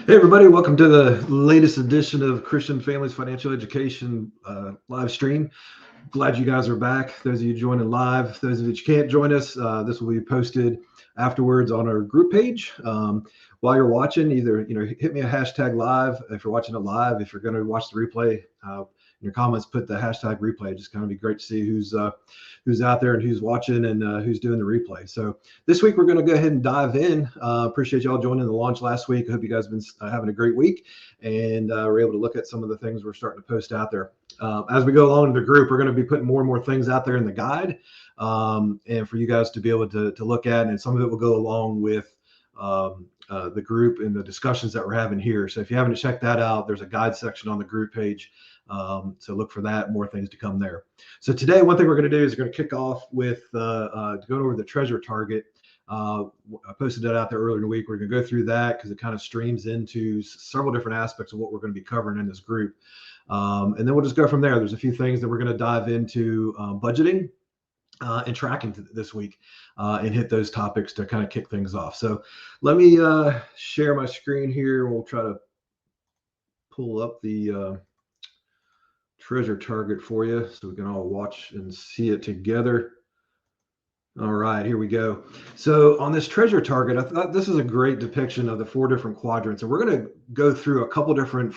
Hey, everybody, welcome to the latest edition of Christian Families Financial Education live stream. Glad you guys are back. Those of you joining live, those of you that can't join us, this will be posted afterwards on our group page. While you're watching, either hit me a hashtag live if you're watching it live. If you're going to watch the replay, in your comments, put the hashtag replay. Just kind of be great to see who's out there and who's watching and who's doing the replay. So this week we're going to go ahead and dive in. Appreciate y'all joining the launch last week. I hope you guys have been having a great week and we're able to look at some of the things we're starting to post out there. As we go along in the group, we're going to be putting more and more things out there in the guide, and for you guys to be able to look at, and some of it will go along with the group and the discussions that we're having here. So if you haven't checked that out, there's a guide section on the group page. So look for that, more things to come there. So today, one thing we're going to do is we're going to kick off with going over the treasure target. I posted that out there earlier in the week. We're going to go through that because it kind of streams into several different aspects of what we're going to be covering in this group. And then we'll just go from there. There's a few things that we're going to dive into budgeting and tracking this week and hit those topics to kind of kick things off. So let me share my screen here. We'll try to pull up the treasure target for you so we can all watch and see it together. All right, here we go. So on this treasure target, I thought this is a great depiction of the four different quadrants. And we're going to go through a couple different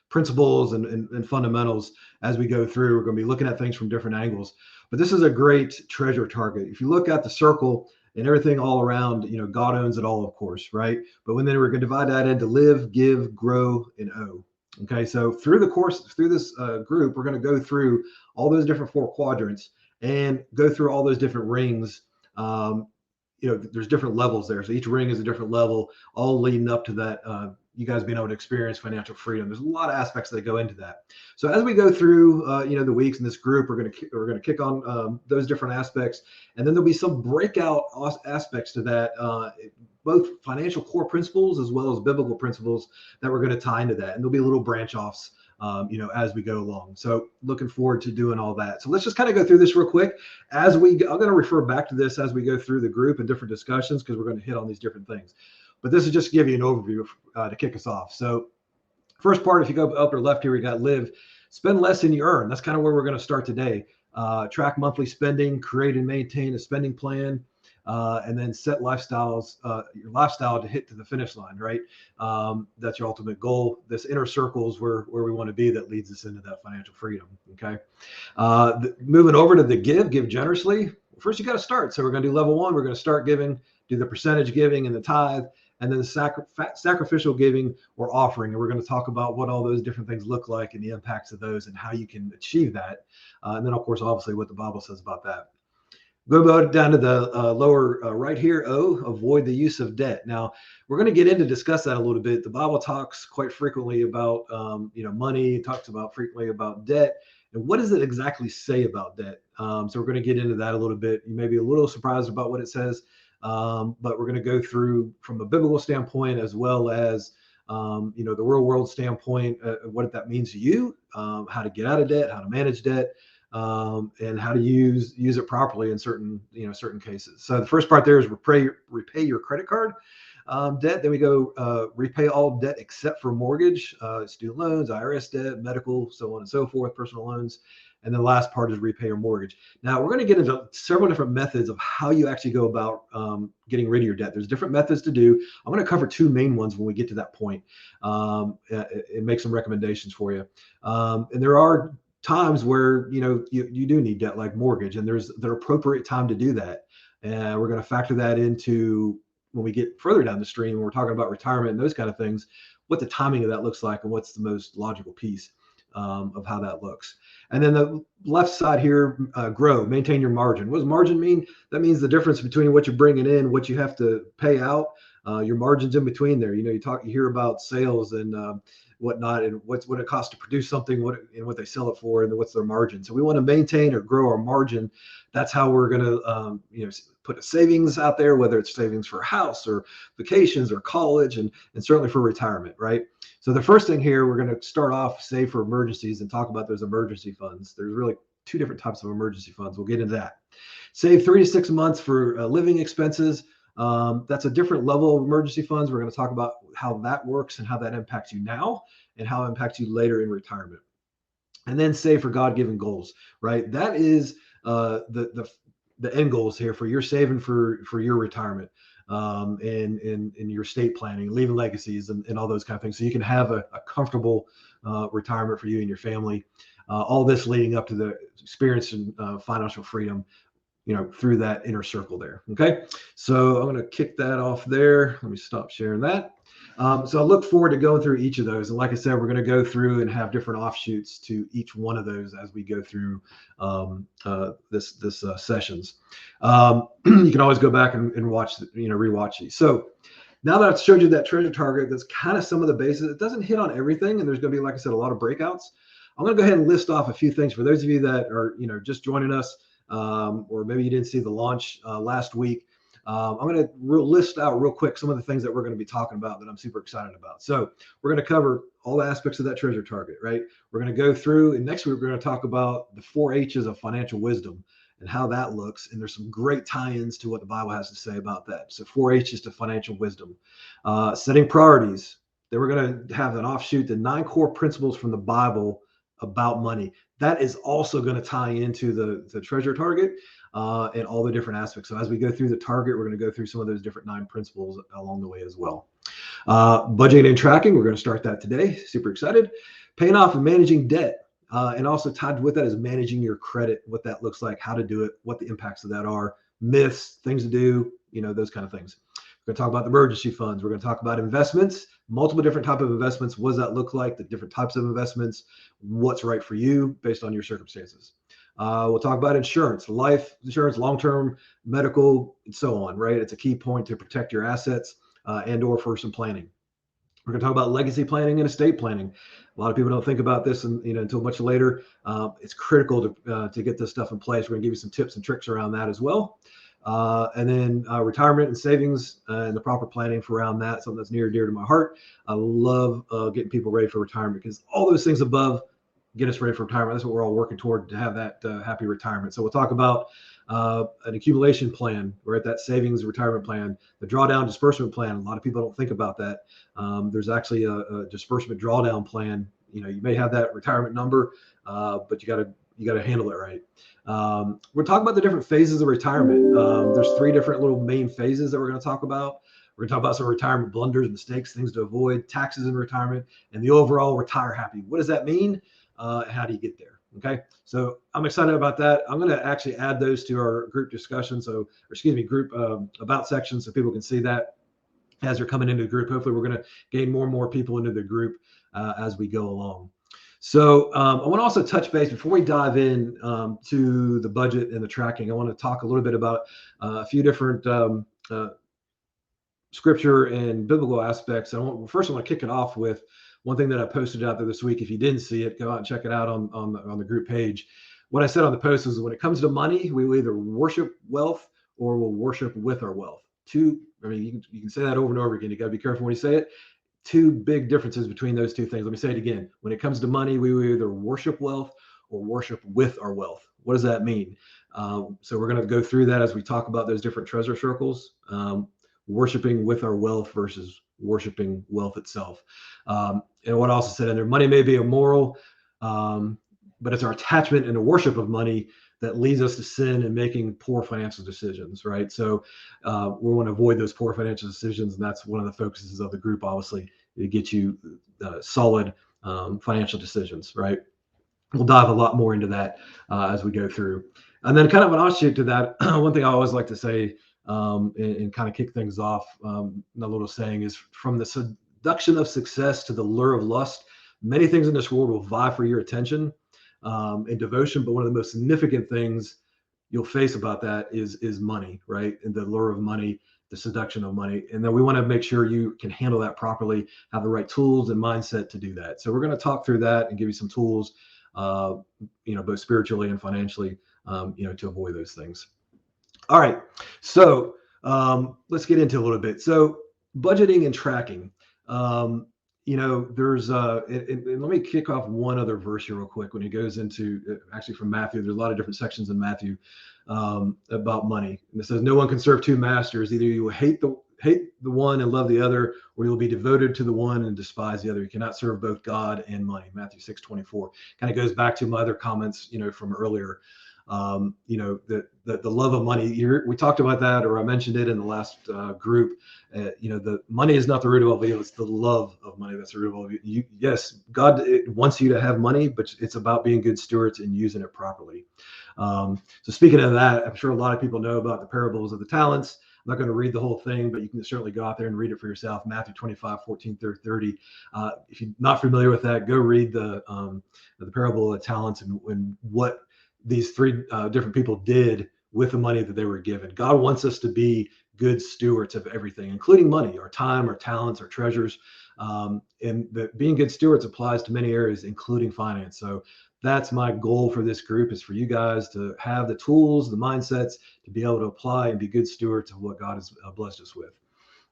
principles and fundamentals as we go through. We're going to be looking at things from different angles. But this is a great treasure target. If you look at the circle and everything all around, God owns it all, of course, right? But then we're going to divide that into live, give, grow, and owe. Okay, so through this group, we're going to go through all those different four quadrants and go through all those different rings. There's different levels there. So each ring is a different level, all leading up to that, you guys being able to experience financial freedom. There's a lot of aspects that go into that. So as we go through, the weeks in this group, we're going to kick on those different aspects, and then there'll be some breakout aspects to that, both financial core principles as well as biblical principles that we're going to tie into that, and there'll be little branch offs. As we go along. So looking forward to doing all that. So let's just kind of go through this real quick. I'm going to refer back to this as we go through the group and different discussions because we're going to hit on these different things. But this is just to give you an overview to kick us off. So first part, if you go up or left here, we got live, spend less than you earn. That's kind of where we're going to start today. Track monthly spending, create and maintain a spending plan. And then set your lifestyle to hit to the finish line, right? That's your ultimate goal. This inner circle is where we want to be. That leads us into that financial freedom. Okay. Moving over to the give generously. First, you got to start. So we're going to do level one. We're going to start giving, do the percentage giving and the tithe, and then the sacrificial giving or offering. And we're going to talk about what all those different things look like and the impacts of those and how you can achieve that. And then, of course, obviously what the Bible says about that. Go down to the lower right here, avoid the use of debt. Now, we're going to get into discuss that a little bit. The Bible talks quite frequently about, money, it talks about frequently about debt. And what does it exactly say about debt? So we're going to get into that a little bit. You may be a little surprised about what it says, but we're going to go through from a biblical standpoint as well as, the real world standpoint, what that means to you, how to get out of debt, how to manage debt. And how to use it properly in certain cases. So the first part there is repay your credit card debt. Then we go repay all debt except for mortgage, student loans, IRS debt, medical, so on and so forth, personal loans. And then the last part is repay your mortgage. Now we're going to get into several different methods of how you actually go about getting rid of your debt. There's different methods to do. I'm going to cover two main ones when we get to that point and make some recommendations for you. And there are times where you do need debt like mortgage, and there's the appropriate time to do that, and we're going to factor that into when we get further down the stream when we're talking about retirement and those kind of things, what the timing of that looks like and what's the most logical piece of how that looks. And then the left side here, grow, maintain your margin. What does margin mean? That means the difference between what you're bringing in, what you have to pay out, your margins in between there. You hear about sales and whatnot, and what it costs to produce something, what they sell it for, and what's their margin. So we want to maintain or grow our margin. That's how we're going to, put a savings out there, whether it's savings for a house or vacations or college, and certainly for retirement, right? So the first thing here, we're going to start off, save for emergencies, and talk about those emergency funds. There's really two different types of emergency funds. We'll get into that. Save 3 to 6 months for living expenses. That's a different level of emergency funds. We're going to talk about how that works and how that impacts you now and how it impacts you later in retirement. And then save for God-given goals, right? That is the end goals here for your saving for your retirement, and your estate planning, leaving legacies, and all those kind of things, so you can have a comfortable retirement for you and your family. All this leading up to the experience and financial freedom, through that inner circle there. Okay, so I'm going to kick that off there. Let me stop sharing that. So I look forward to going through each of those. And like I said, we're going to go through and have different offshoots to each one of those as we go through this sessions. You can always go back and watch, rewatch these. So now that I've showed you that treasure target, that's kind of some of the bases. It doesn't hit on everything, and there's going to be, like I said, a lot of breakouts. I'm going to go ahead and list off a few things for those of you that are, just joining us, or maybe you didn't see the launch last week. I'm going to list out real quick some of the things that we're going to be talking about that I'm super excited about. So we're going to cover all the aspects of that treasure target, right? We're going to go through, and next week we're going to talk about the 4 H's of financial wisdom and how that looks. And there's some great tie-ins to what the Bible has to say about that. So 4 H's to financial wisdom, setting priorities. Then we're going to have an offshoot, the 9 core principles from the Bible about money. That is also going to tie into the treasure target and all the different aspects. So as we go through the target, we're going to go through some of those different 9 principles along the way as well. Budgeting and tracking, we're going to start that today. Super excited. Paying off and managing debt. And also tied with that is managing your credit, what that looks like, how to do it, what the impacts of that are, myths, things to do, those kind of things. We're going to talk about the emergency funds. We're going to talk about investments, multiple different types of investments. What does that look like? The different types of investments, what's right for you based on your circumstances. We'll talk about insurance, life insurance, long-term, medical, and so on, right? It's a key point to protect your assets and or for some planning. We're going to talk about legacy planning and estate planning. A lot of people don't think about this until much later. It's critical to get this stuff in place. We're going to give you some tips and tricks around that as well. And then retirement and savings and the proper planning for around that, something that's near and dear to my heart. I love getting people ready for retirement because all those things above get us ready for retirement. That's what we're all working toward, to have that happy retirement. So we'll talk about an accumulation plan, right? That savings retirement plan, the drawdown disbursement plan. A lot of people don't think about that. There's actually a disbursement drawdown plan. You may have that retirement number, but you got to handle it right. We're talking about the different phases of retirement. There's 3 different little main phases that we're going to talk about. We're going to talk about some retirement blunders, mistakes, things to avoid, taxes in retirement, and the overall retire happy. What does that mean? And how do you get there? Okay. So I'm excited about that. I'm going to actually add those to our group discussion. Group about section, so people can see that as they're coming into the group. Hopefully we're going to gain more and more people into the group as we go along. So I want to also touch base before we dive in to the budget and the tracking. I want to talk a little bit about a few different scripture and biblical aspects. First, I want to kick it off with one thing that I posted out there this week. If you didn't see it, go out and check it out on the group page. What I said on the post is, when it comes to money, we will either worship wealth or we'll worship with our wealth. You can say that over and over again. You got to be careful when you say it. 2 big differences between those 2 things. Let me say it again. When it comes to money, we will either worship wealth or worship with our wealth. What does that mean? So we're going to go through that as we talk about those different treasure circles, worshiping with our wealth versus worshiping wealth itself. And what I also said in there, money may be immoral, but it's our attachment and the worship of money that leads us to sin and making poor financial decisions, right? So we want to avoid those poor financial decisions, and that's one of the focuses of the group, obviously, to get you solid financial decisions, right? We'll dive a lot more into that as we go through. And then kind of an offshoot to that, one thing I always like to say and kind of kick things off, a little saying is, from the seduction of success to the lure of lust, many things in this world will vie for your attention and devotion, but one of the most significant things you'll face about that is money, right? And the lure of money, the seduction of money. And then we want to make sure you can handle that properly, have the right tools and mindset to do that. So we're going to talk through that and give you some tools, both spiritually and financially, to avoid those things. All right. So let's get into a little bit. So budgeting and tracking. there's and let me kick off one other verse here real quick when he goes into actually from Matthew. There's a lot of different sections in Matthew about money. And it says, no one can serve two masters. Either you will hate the one and love the other, or you'll be devoted to the one and despise the other. You cannot serve both God and money. Matthew 6:24 kind of goes back to my other comments, from earlier. The love of money. We talked about that, or I mentioned it in the last group. The money is not the root of all evil. It's the love of money that's the root of all evil. Yes, God wants you to have money, but it's about being good stewards and using it properly. So speaking of that, I'm sure a lot of people know about the parables of the talents. I'm not going to read the whole thing, but you can certainly go out there and read it for yourself. Matthew 25:14-30. If you're not familiar with that, go read the parable of the talents and what these three different people did with the money that they were given. God wants us to be good stewards of everything, including money, our time, our talents, our treasures. And being good stewards applies to many areas, including finance. So that's my goal for this group, is for you guys to have the tools, the mindsets to be able to apply and be good stewards of what God has blessed us with.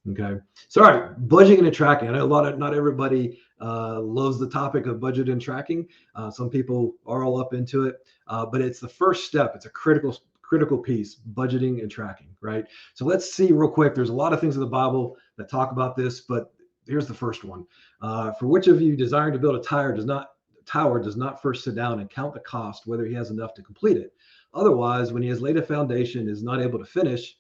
Okay. So, all right, budgeting and tracking. I know not everybody loves the topic of budget and tracking. Some people are all up into it, but it's the first step. It's a critical piece, budgeting and tracking, right? So let's see real quick. There's a lot of things in the Bible that talk about this, but here's the first one. For which of you desiring to build a tower does not first sit down and count the cost, whether he has enough to complete it. Otherwise, when he has laid a foundation, is not able to finish.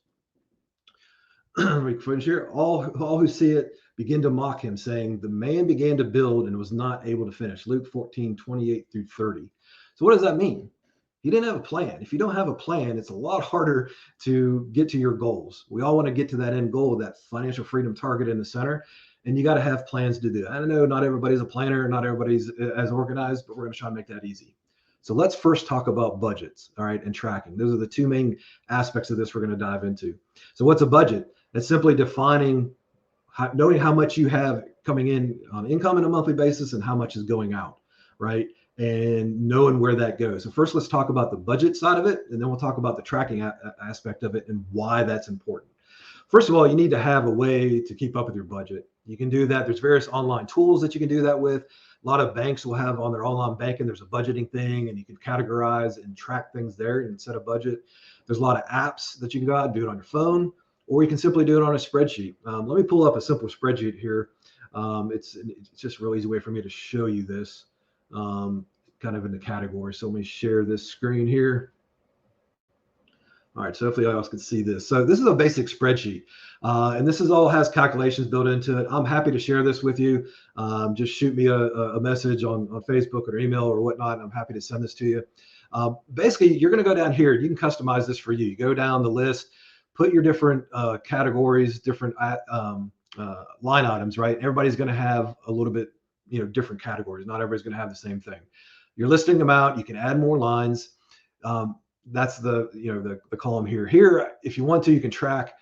We finish here. All who see it begin to mock him, saying, the man began to build and was not able to finish. Luke 14:28-30. So what does that mean? He didn't have a plan. If you don't have a plan, it's a lot harder to get to your goals. We all want to get to that end goal, that financial freedom target in the center. And you got to have plans to do that. I know not everybody's a planner, not everybody's as organized, but we're going to try to make that easy. So let's first talk about budgets, all right, and tracking. Those are the two main aspects of this we're going to dive into. So what's a budget? It's simply knowing how much you have coming in on income on a monthly basis and how much is going out, right? And knowing where that goes. So first, let's talk about the budget side of it, and then we'll talk about the tracking aspect of it and why that's important. First of all, you need to have a way to keep up with your budget. You can do that. There's various online tools that you can do that with. A lot of banks will have on their online banking, there's a budgeting thing, and you can categorize and track things there and set a budget. There's a lot of apps that you can go out and do it on your phone, or you can simply do it on a spreadsheet. Let me pull up a simple spreadsheet here. It's just a real easy way for me to show you this kind of in the category. So let me share this screen here. All right, so hopefully you guys can see this. So this is a basic spreadsheet, and this all has calculations built into it. I'm happy to share this with you. Just shoot me a message on Facebook or email or whatnot, and I'm happy to send this to you. Basically, you're going to go down here. You can customize this for you. You go down the list, put your different categories, different line items, right? Everybody's going to have a little bit, different categories. Not everybody's going to have the same thing. You're listing them out. You can add more lines. That's the column here. Here, if you want to, you can track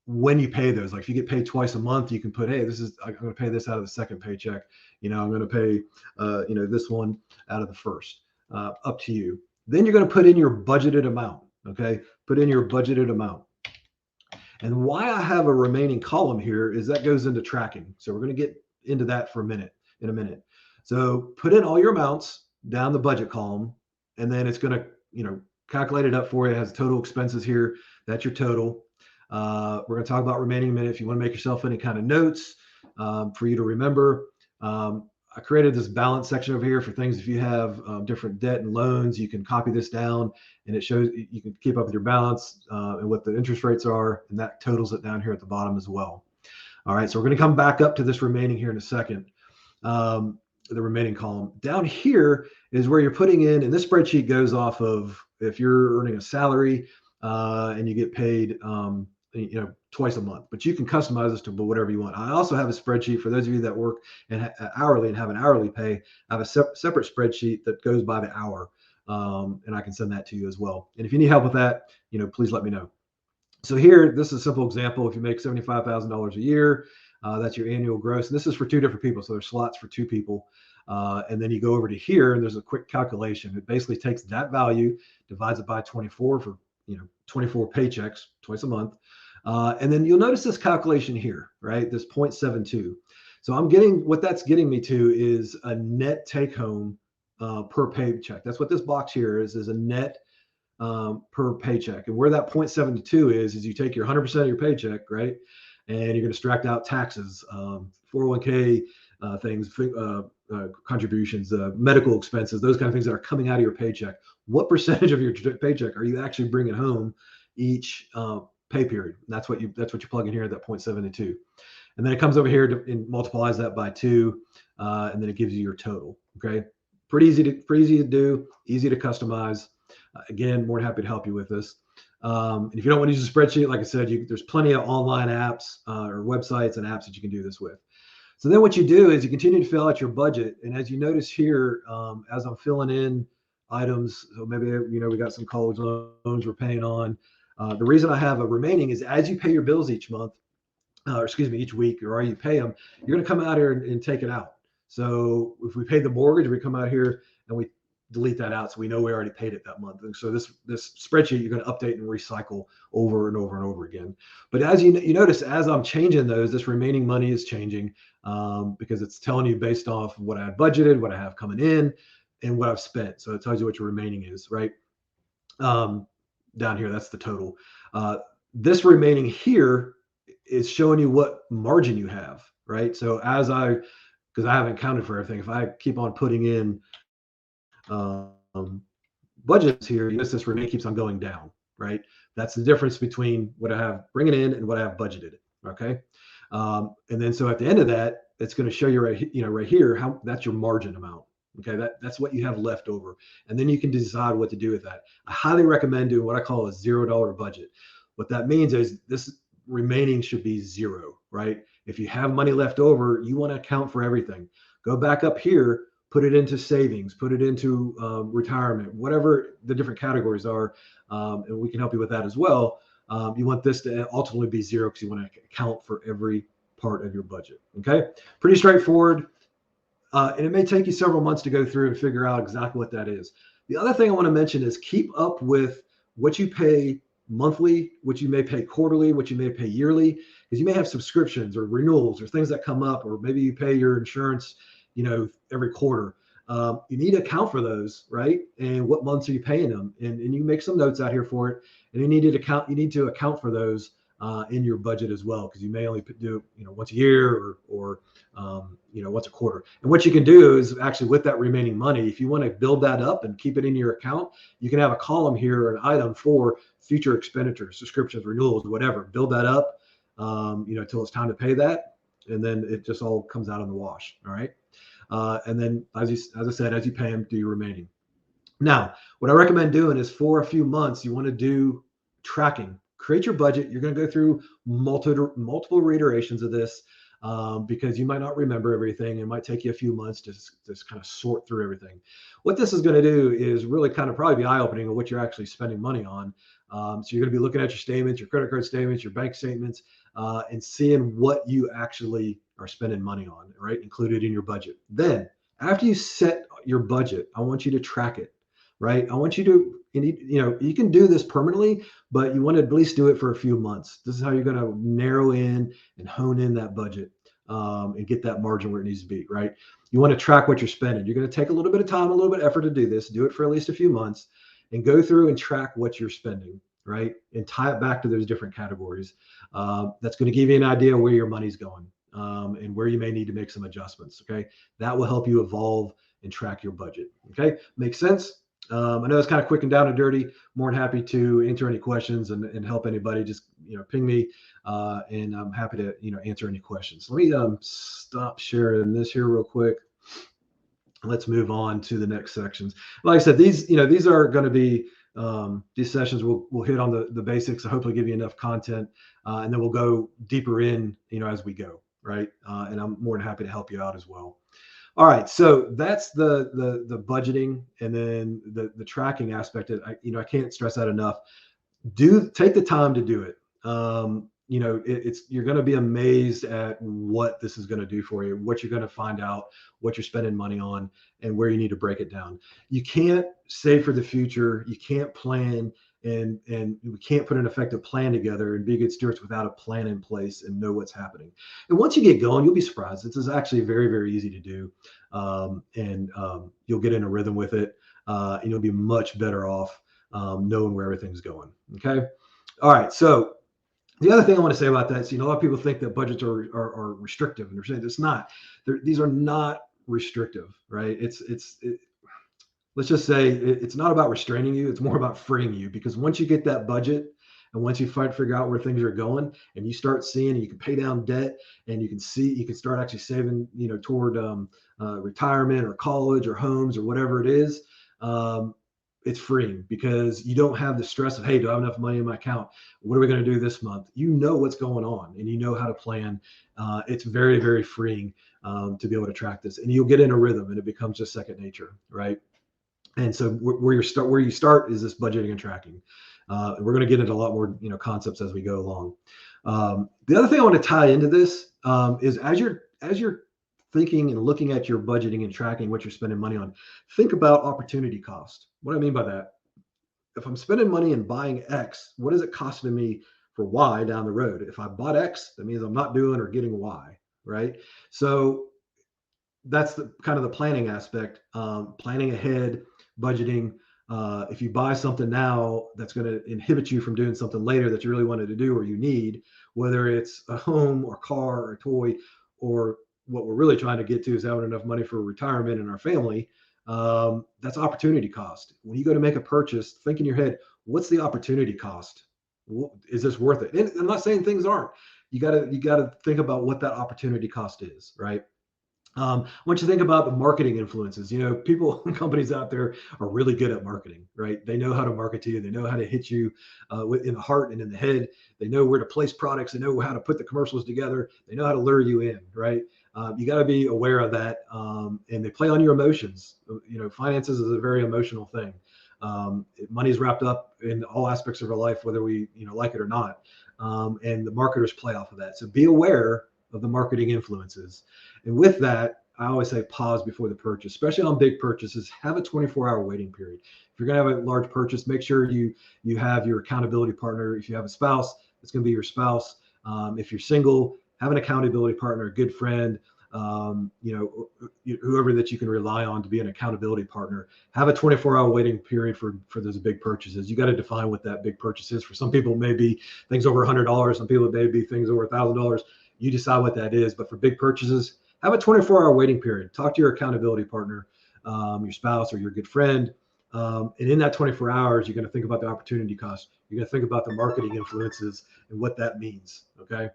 when you pay those. Like if you get paid twice a month, you can put, hey, I'm going to pay this out of the second paycheck. I'm going to pay, this one out of the first. Up to you. Then you're going to put in your budgeted amount. Okay, put in your budgeted amount. And why I have a remaining column here is that goes into tracking. So we're going to get into that in a minute. So put in all your amounts down the budget column, and then it's going to, calculate it up for you. It has total expenses here. That's your total. We're going to talk about remaining in a minute. If you want to make yourself any kind of notes for you to remember, I created this balance section over here for things. If you have different debt and loans, you can copy this down, and it shows you can keep up with your balance and what the interest rates are, and that totals it down here at the bottom as well. All right, so we're going to come back up to this remaining here in a second. The remaining column down here is where you're putting in, and this spreadsheet goes off of if you're earning a salary and you get paid twice a month, but you can customize this to whatever you want. I also have a spreadsheet for those of you that work and hourly and have an hourly pay. I have a separate spreadsheet that goes by the hour, and I can send that to you as well. And if you need help with that, please let me know. So here, this is a simple example. If you make $75,000 a year, that's your annual gross. And this is for two different people. So there's slots for two people. And then you go over to here and there's a quick calculation. It basically takes that value, divides it by 24 for 24 paychecks twice a month. And then you'll notice this calculation here, right? This 0.72. So I'm getting, what that's getting me to is a net take home per paycheck. That's what this box here is a net per paycheck. And where that 0.72 is you take your 100% of your paycheck, right? And you're going to extract out taxes, 401k things, contributions, medical expenses, those kind of things that are coming out of your paycheck. What percentage of your paycheck are you actually bringing home each pay period? And that's what you plug in here at that 0.72. And then it comes over here and multiplies that by 2, and then it gives you your total. Okay, pretty easy to do, easy to customize. Again, more than happy to help you with this. And if you don't want to use a spreadsheet, like I said, there's plenty of online apps or websites and apps that you can do this with. So then what you do is you continue to fill out your budget. And as you notice here, as I'm filling in items, so maybe, we got some college loans we're paying on. The reason I have a remaining is as you pay your bills each month, each week, or you pay them, you're going to come out here and take it out. So if we paid the mortgage, we come out here and we delete that out, so we know we already paid it that month. And so this spreadsheet you're going to update and recycle over and over and over again. But as you notice, as I'm changing those, this remaining money is changing because it's telling you based off what I have budgeted, what I have coming in, and what I've spent. So it tells you what your remaining is, right? Down here, that's the total. This remaining here is showing you what margin you have, right? So because I haven't counted for everything, if I keep on putting in budgets here, this remaining keeps on going down, right? That's the difference between what I have bringing in and what I have budgeted. Okay, and then so at the end of that, it's going to show you right here how that's your margin amount. Okay, that's what you have left over, and then you can decide what to do with that. I highly recommend doing what I call a $0 budget. What that means is this remaining should be 0, right? If you have money left over, you want to account for everything. Go back up here, put it into savings, put it into retirement, whatever the different categories are, and we can help you with that as well. You want this to ultimately be 0 because you want to account for every part of your budget. Okay, pretty straightforward, and it may take you several months to go through and figure out exactly what that is. The other thing I want to mention is keep up with what you pay monthly, what you may pay quarterly, what you may pay yearly, because you may have subscriptions or renewals or things that come up, or maybe you pay your insurance, every quarter. You need to account for those, right? And what months are you paying them? And you make some notes out here for it. And you need to account for those in your budget as well, because you may only do once a year or once a quarter. And what you can do is actually with that remaining money, if you want to build that up and keep it in your account, you can have a column here, an item for future expenditures, subscriptions, renewals, whatever. Build that up, until it's time to pay that, and then it just all comes out in the wash. All right. And then as I said, as you pay them, do your remaining. Now, what I recommend doing is for a few months, you want to do tracking. Create your budget. You're going to go through multiple reiterations of this because you might not remember everything. It might take you a few months to just kind of sort through everything. What this is going to do is really kind of probably be eye-opening of what you're actually spending money on. So you're going to be looking at your statements, your credit card statements, your bank statements, and seeing what you actually are spending money on, right? Included in your budget. Then after you set your budget, I want you to track it, right? I want you to, you can do this permanently, but you want to at least do it for a few months. This is how you're going to narrow in and hone in that budget and get that margin where it needs to be, right? You want to track what you're spending. You're going to take a little bit of time, a little bit of effort to do this. Do it for at least a few months and go through and track what you're spending, right? And tie it back to those different categories. That's going to give you an idea where your money's going and where you may need to make some adjustments, okay? That will help you evolve and track your budget, okay? Makes sense? I know it's kind of quick and down and dirty. More than happy to answer any questions and help anybody. Just ping me, and I'm happy to answer any questions. Let me stop sharing this here real quick. Let's move on to the next sections. Like I said, these are going to be these sessions. We'll hit on the basics. So hopefully give you enough content, and then we'll go deeper in as we go, right? And I'm more than happy to help you out as well. All right, so that's the budgeting, and then the tracking aspect. I can't stress that enough. Take the time to do it. You're going to be amazed at what this is going to do for you, what you're going to find out, what you're spending money on, and where you need to break it down. You can't save for the future. You can't plan And we can't put an effective plan together and be good stewards without a plan in place and know what's happening. And once you get going, you'll be surprised. It's actually very, very easy to do. You'll get in a rhythm with it, and you'll be much better off knowing where everything's going. Okay. All right. So the other thing I want to say about that is, a lot of people think that budgets are restrictive, and they're saying it's not. These are not restrictive, right? Let's just say it's not about restraining you. It's more about freeing you, because once you get that budget and once you figure out where things are going and you start seeing, and you can pay down debt, and you can start actually saving, toward retirement or college or homes or whatever it is. It's freeing, because you don't have the stress of, hey, do I have enough money in my account? What are we going to do this month? You know what's going on, and you know how to plan. It's very, very freeing to be able to track this, and you'll get in a rhythm, and it becomes just second nature, right? And so where you start is this budgeting and tracking. We're going to get into a lot more, concepts as we go along. The other thing I want to tie into this is as you're thinking and looking at your budgeting and tracking what you're spending money on, think about opportunity cost. What do I mean by that? If I'm spending money and buying X, what is it costing me for Y down the road? If I bought X, that means I'm not doing or getting Y, right? So that's the kind of the planning aspect, planning ahead, budgeting. If you buy something now that's going to inhibit you from doing something later that you really wanted to do or you need, whether it's a home or car or a toy, or what we're really trying to get to is having enough money for retirement in our family, that's opportunity cost. When you go to make a purchase, think in your head, what's the opportunity cost? Is this worth it? And I'm not saying things aren't. You got to think about what that opportunity cost is, right? Once you think about the marketing influences, people and companies out there are really good at marketing, right? They know how to market to you. They know how to hit you in the heart and in the head. They know where to place products. They know how to put the commercials together. They know how to lure you in, right? You got to be aware of that. And they play on your emotions. Finances is a very emotional thing. Money's wrapped up in all aspects of our life, whether we, like it or not. And the marketers play off of that. So be aware of the marketing influences. And with that, I always say pause before the purchase, especially on big purchases. Have a 24-hour waiting period. If you're going to have a large purchase, make sure you have your accountability partner. If you have a spouse, it's going to be your spouse. If you're single, have an accountability partner, a good friend, whoever that you can rely on to be an accountability partner. Have a 24-hour waiting period for those big purchases. You got to define what that big purchase is. For some people, it may be things over $100. Some people, it may be things over $1,000. You decide what that is. But for big purchases, have a 24-hour waiting period. Talk to your accountability partner, your spouse or your good friend. And in that 24 hours, you're going to think about the opportunity cost. You're going to think about the marketing influences and what that means. Okay.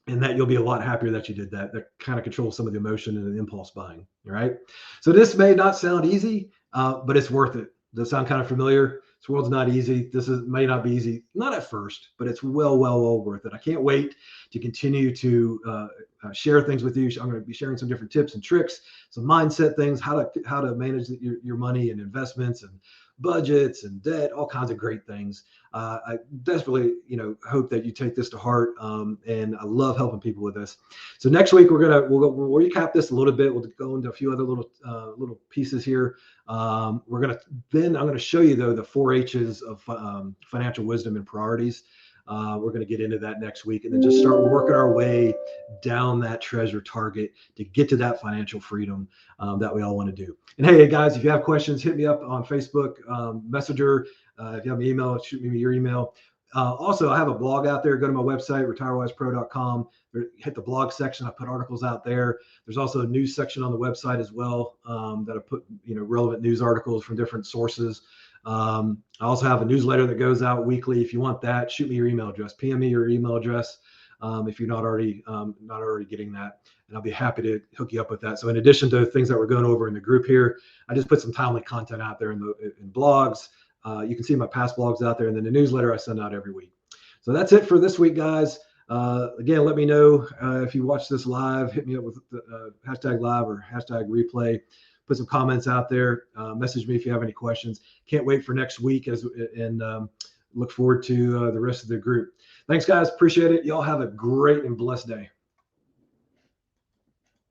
And that you'll be a lot happier that you did that. That kind of controls some of the emotion and the impulse buying. All right. So this may not sound easy, but it's worth it. Does it sound kind of familiar? This world's not easy. May not be easy, not at first, but it's well worth it. I can't wait to continue to share things with you. I'm going to be sharing some different tips and tricks, some mindset things, how to manage your money and investments and budgets and debt, all kinds of great things. I desperately, hope that you take this to heart. And I love helping people with this. So next week we'll recap this a little bit. We'll go into a few other little pieces here. I'm going to show you though the 4 H's of financial wisdom and priorities. We're going to get into that next week, and then just start working our way down that treasure target to get to that financial freedom that we all want to do. And hey, guys, if you have questions, hit me up on Facebook, Messenger. If you have an email, shoot me your email. Also, I have a blog out there. Go to my website, retirewisepro.com. Hit the blog section. I put articles out there. There's also a news section on the website as well that I put relevant news articles from different sources. I also have a newsletter that goes out weekly. If you want that, shoot me your email address. PM me your email address if you're not already getting that, and I'll be happy to hook you up with that. So in addition to things that we're going over in the group here, I just put some timely content out there in blogs. You can see my past blogs out there, and then the newsletter I send out every week. So that's it for this week, guys. Again, let me know if you watch this live. Hit me up with the hashtag live or hashtag replay. Put some comments out there. Message me if you have any questions. Can't wait for next week and look forward to the rest of the group. Thanks, guys. Appreciate it. Y'all have a great and blessed day.